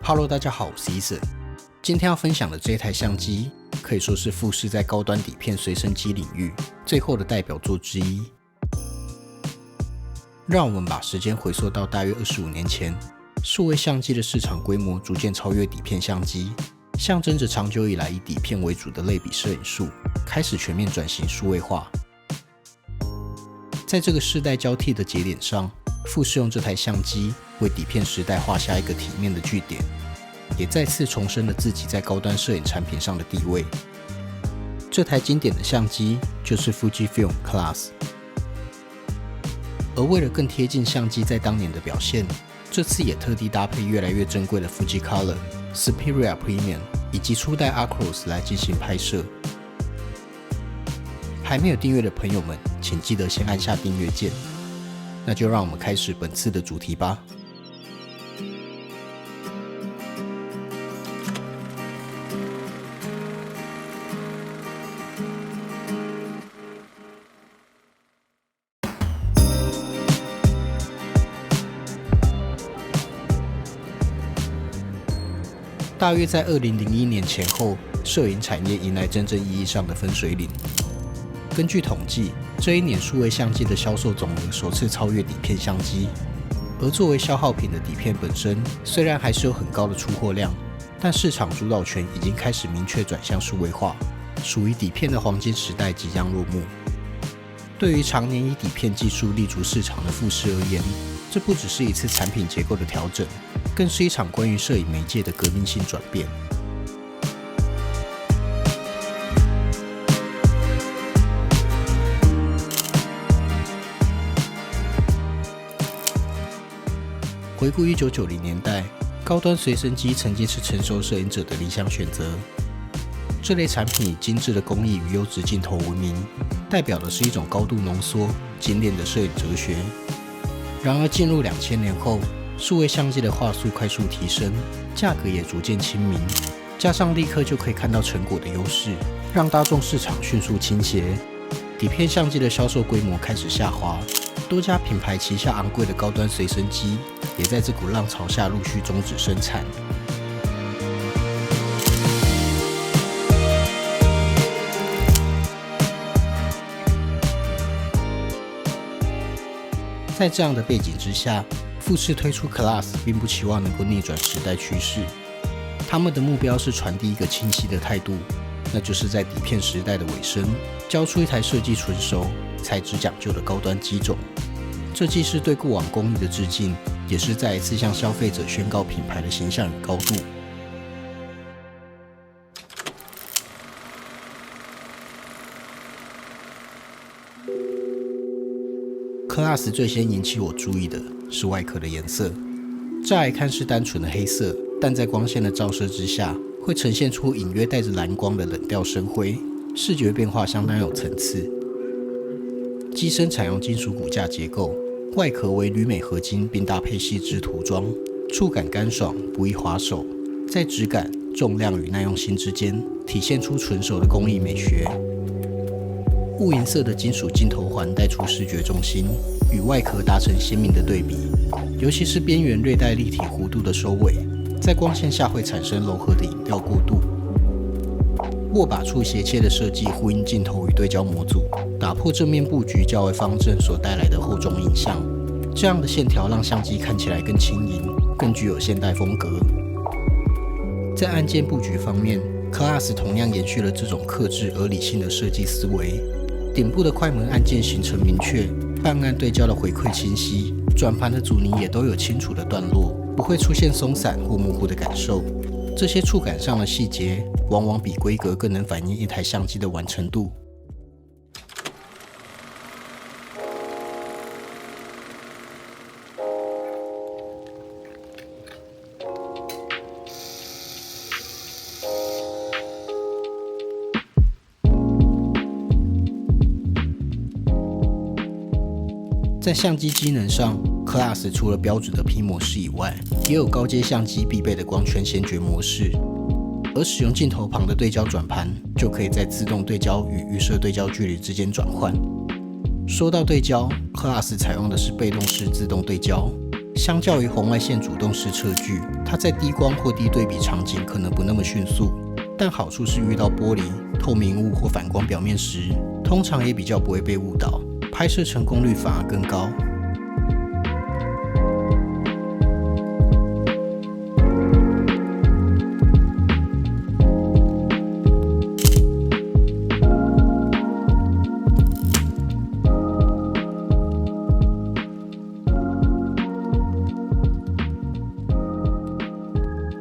Hello， 大家好，我是 Eason。今天要分享的这台相机，可以说是富士在高端底片随身机领域最后的代表作之一。让我们把时间回溯到大约25年前，数位相机的市场规模逐渐超越底片相机，象征着长久以来以底片为主的类比摄影术开始全面转型数位化。在这个世代交替的节点上，富士用这台相机为底片时代画下一个体面的句点，也再次重申了自己在高端摄影产品上的地位。这台经典的相机就是 Fujifilm Class。而为了更贴近相机在当年的表现，这次也特地搭配越来越珍贵的 Fujicolor、Xperia Premium 以及初代 Acros 来进行拍摄。还没有订阅的朋友们，请记得先按下订阅键。那就让我们开始本次的主题吧。大约在2001年前后，摄影产业迎来真正意义上的分水岭。根据统计，这一年数位相机的销售总额首次超越底片相机。而作为消耗品的底片本身，虽然还是有很高的出货量，但市场主导权已经开始明确转向数位化，属于底片的黄金时代即将落幕。对于常年以底片技术立足市场的富士而言，这不只是一次产品结构的调整，更是一场关于摄影媒介的革命性转变。回顾1990年代，高端随身机曾经是成熟摄影者的理想选择。这类产品以精致的工艺与优质镜头闻名，代表的是一种高度浓缩、精炼的摄影哲学。然而进入2000年后，数位相机的画素快速提升，价格也逐渐亲民，加上立刻就可以看到成果的优势，让大众市场迅速倾斜，底片相机的销售规模开始下滑。多家品牌旗下昂贵的高端随身机也在这股浪潮下陆续终止生产。在这样的背景之下，富士推出 Class 并不期望能够逆转时代趋势，他们的目标是传递一个清晰的态度，那就是在底片时代的尾声，交出一台设计纯熟、材质讲究的高端机种。这既是对过往工艺的致敬，也是再一次向消费者宣告品牌的形象与高度。Class 最先引起我注意的是外壳的颜色，乍来看是单纯的黑色，但在光线的照射之下，会呈现出隐约带着蓝光的冷调深灰，视觉变化相当有层次。机身采用金属骨架结构，外壳为铝镁合金，并搭配细致涂装，触感干爽，不易滑手，在质感、重量与耐用性之间体现出纯熟的工艺美学。雾银色的金属镜头环带出视觉重心，与外壳达成鲜明的对比，尤其是边缘略带立体弧度的收尾，在光线下会产生柔和的影调过渡。握把处斜切的设计呼应镜头与对焦模组，打破正面布局较为方正所带来的厚重印象。这样的线条让相机看起来更轻盈，更具有现代风格。在按键布局方面， Class 同样延续了这种克制而理性的设计思维。顶部的快门按键形成明确，半按对焦的回馈清晰，转盘的阻尼也都有清楚的段落，不会出现松散或模糊的感受。这些触感上的细节，往往比规格更能反映一台相机的完成度。在相机机能上， Class 除了标准的 P 模式以外，也有高阶相机必备的光圈先决模式。而使用镜头旁的对焦转盘，就可以在自动对焦与预设对焦距离之间转换。说到对焦， Class 采用的是被动式自动对焦，相较于红外线主动式测距，它在低光或低对比场景可能不那么迅速，但好处是遇到玻璃、透明物或反光表面时，通常也比较不会被误导，拍摄成功率反而更高。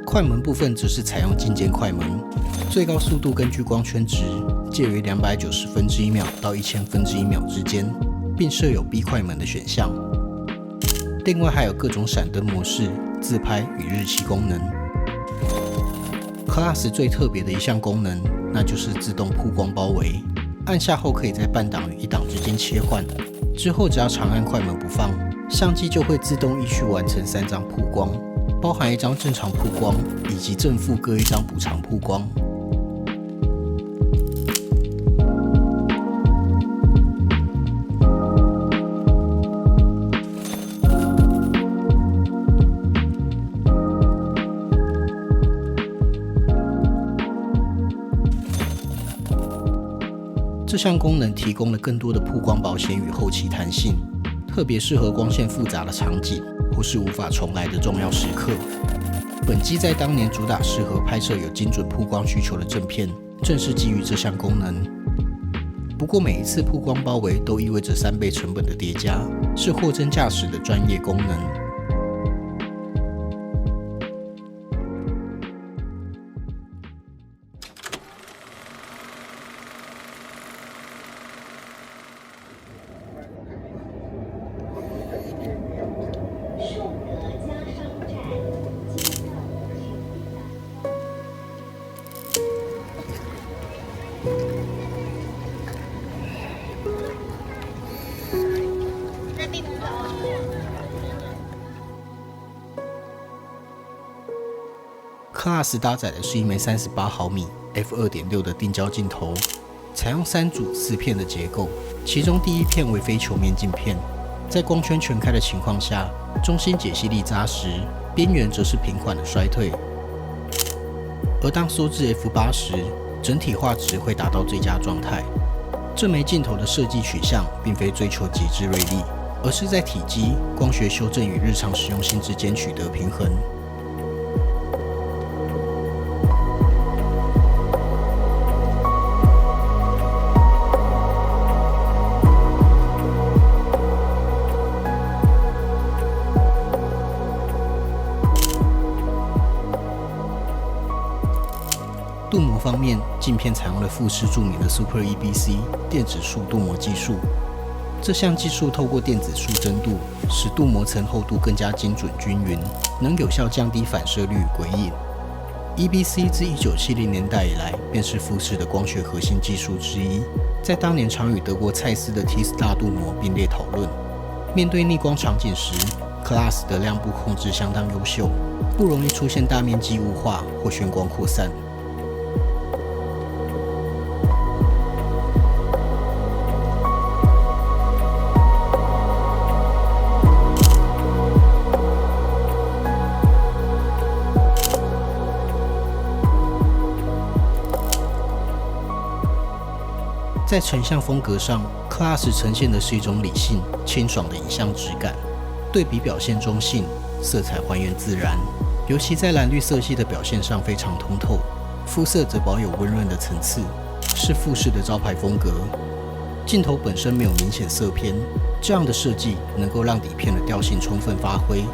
快门部分则是采用进键快门，最高速度根据光圈值介于290分之一秒到1000分之一秒之间，并设有 B 快门的选项。另外还有各种闪灯模式、自拍与日期功能。Class 最特别的一项功能，那就是自动曝光包围，按下后可以在半档与一档之间切换，之后只要长按快门不放，相机就会自动依序完成3张曝光。包含1张正常曝光，以及正负各1张补偿曝光。这项功能提供了更多的曝光保险与后期弹性，特别适合光线复杂的场景或是无法重来的重要时刻。本机在当年主打适合拍摄有精准曝光需求的正片，正是基于这项功能。不过每一次曝光包围都意味着3倍成本的叠加，是货真价实的专业功能。Class 搭载的是一枚38毫米 f2.6 的定焦镜头，采用3组4片的结构，其中第一片为非球面镜片，在光圈全开的情况下，中心解析力扎实，边缘则是平缓的衰退。而当缩至 f8 时，整体画质会达到最佳状态。这枚镜头的设计取向并非追求极致锐利，而是在体积、光学修正与日常实用性之间取得平衡。镀膜方面，镜片采用了富士著名的 Super EBC 电子束镀膜技术。这项技术透过电子束真度，使镀膜层厚度更加精准均匀，能有效降低反射率与鬼影。EBC 自1970年代以来便是富士的光学核心技术之一，在当年常与德国蔡司的 T-Star 镀膜并列讨论。面对逆光场景时，Class 的亮部控制相当优秀，不容易出现大面积雾化或眩光扩散。在成像风格上 ，Class 呈现的是一种理性、清爽的影像质感，对比表现中性，色彩还原自然，尤其在蓝绿色系的表现上非常通透，肤色则保有温润的层次，是富士的招牌风格。镜头本身没有明显色偏，这样的设计能够让底片的调性充分发挥。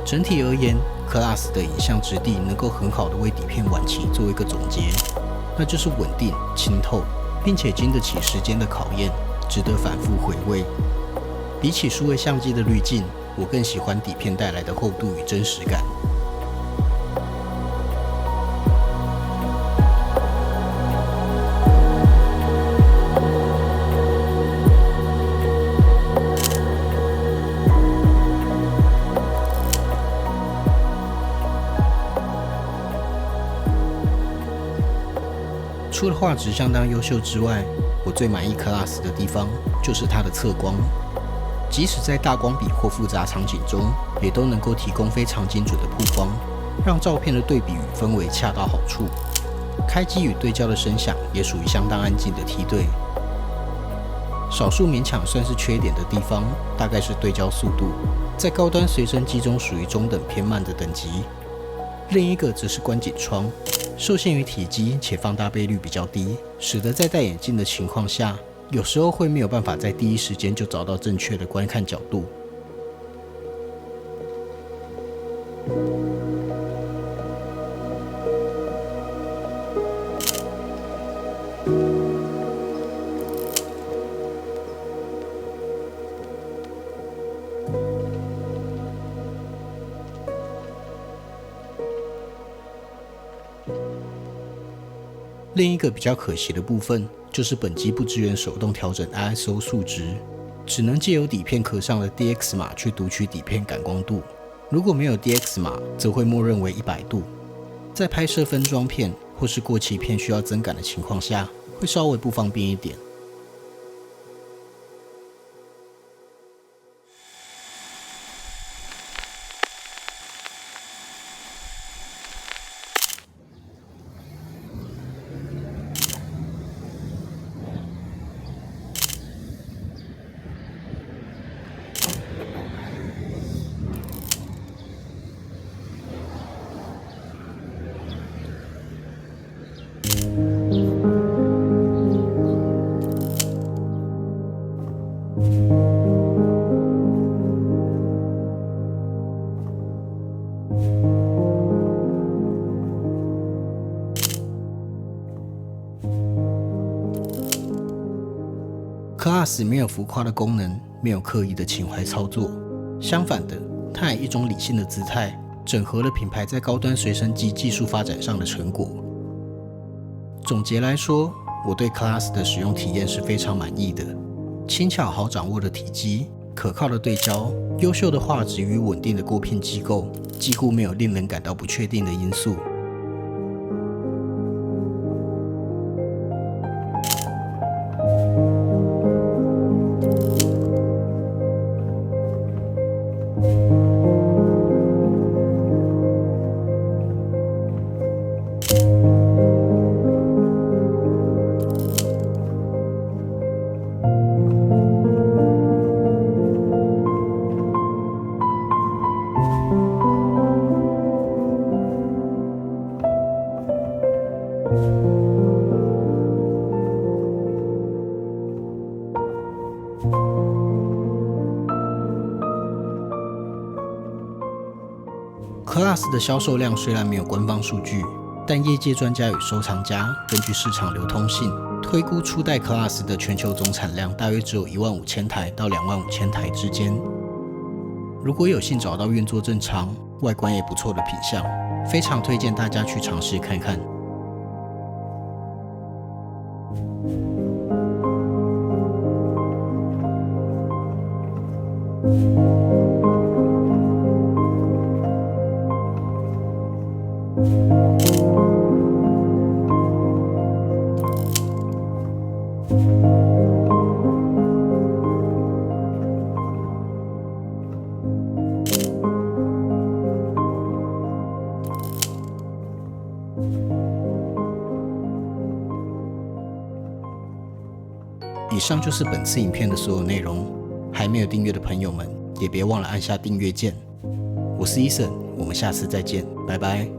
整体而言 ，Class 的影像质地能够很好的为底片晚期做一个总结，那就是稳定、清透，并且经得起时间的考验，值得反复回味。比起数位相机的滤镜，我更喜欢底片带来的厚度与真实感。除了画质相当优秀之外，我最满意 Class 的地方就是它的测光，即使在大光比或复杂场景中，也都能够提供非常精准的曝光，让照片的对比与氛围恰到好处。开机与对焦的声响也属于相当安静的梯队。少数勉强算是缺点的地方，大概是对焦速度，在高端随身机中属于中等偏慢的等级。另一个则是观景窗，受限于体积且放大倍率比较低，使得在戴眼镜的情况下，有时候会没有办法在第一时间就找到正确的观看角度。另一个比较可惜的部分，就是本机不支援手动调整 ISO 数值，只能借由底片壳上的 DX 码去读取底片感光度。如果没有 DX 码，则会默认为100度。在拍摄分装片或是过期片需要增感的情况下，会稍微不方便一点。Class 没有浮夸的功能，没有刻意的情怀操作，相反的，它以一种理性的姿态，整合了品牌在高端随身机技术发展上的成果。总结来说，我对 Class 的使用体验是非常满意的，轻巧好掌握的体积，可靠的对焦，优秀的画质与稳定的过片机构，几乎没有令人感到不确定的因素。Class 的销售量虽然没有官方数据，但业界专家与收藏家根据市场流通性推估，初代 Class 的全球总产量大约只有15000台到25000台之间。如果有幸找到运作正常、外观也不错的品项，非常推荐大家去尝试看看。以上就是本次影片的所有内容，还没有订阅的朋友们，也别忘了按下订阅键。我是 Eason，我们下次再见，拜拜。